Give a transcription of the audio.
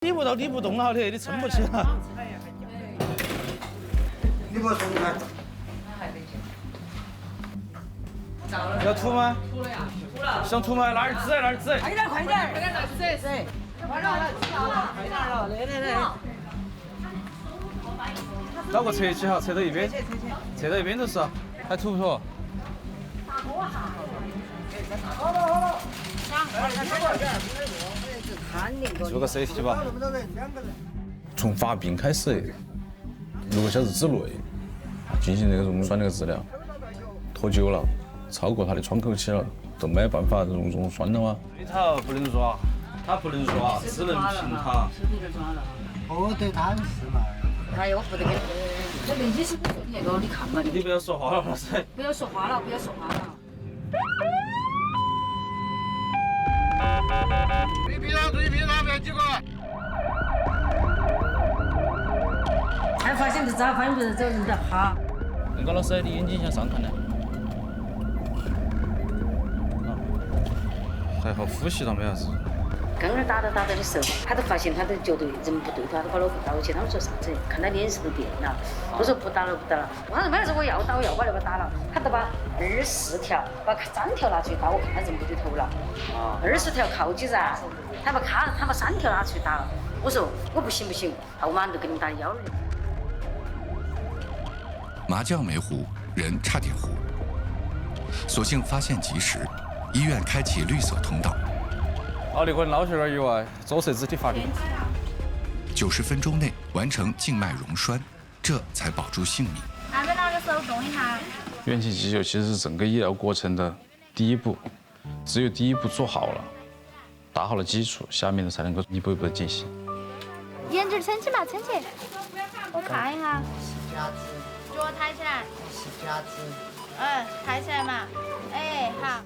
理不到理不动了的，你撑不起了。你给我松开。要吐吗？吐了呀，吐了。想吐吗？拿点纸，拿点纸。快点，快点，快点，拿纸，是。快点了，知道了，快点了，来。找个侧起哈，侧到一边，侧到一边就是。还吐不吐？好了。做个 CT 吧。从发病开始6个小时之内进行这个溶栓这个治疗，拖久了，超过它的窗口期了，都没办法溶栓了吗？对头不能抓，它不能抓，只能平它。哦，对，他是嘛。哎呀，我不得给你，这个医生那个你看嘛。你不要说话了，老师。不要说话了，不要说话了。注意屏障，不要挤过来。才发现的早，发现不是这人在趴。那个老师，你眼睛向上看呢。还好呼吸倒没啥子。刚刚打的时候，他都发现他都觉得人不对头，他都把老婆打过去。他们说啥子？看他脸色都变了。我说不打了。我说没事，我要打，我把那个打了。他都把24条，把3条拿出去打，我看他人不对头了。20条铐起噻，他把3条拿出去打了。我说我不行，我马上就给你们打120。麻将没糊，人差点糊。所幸发现及时，医院开启绿色通道。奥利滚捞血儿以外，左侧肢体发力。90分钟内完成静脉溶栓，这才保住性命。拿着手动一下。元气急救其实是整个医疗过程的第一步，只有第一步做好了，打好了基础，下面的才能够一步一步的进行。沿着撑起嘛，撑起。我看一下。夹子。脚抬起来。是夹子。抬起来嘛。哎，好。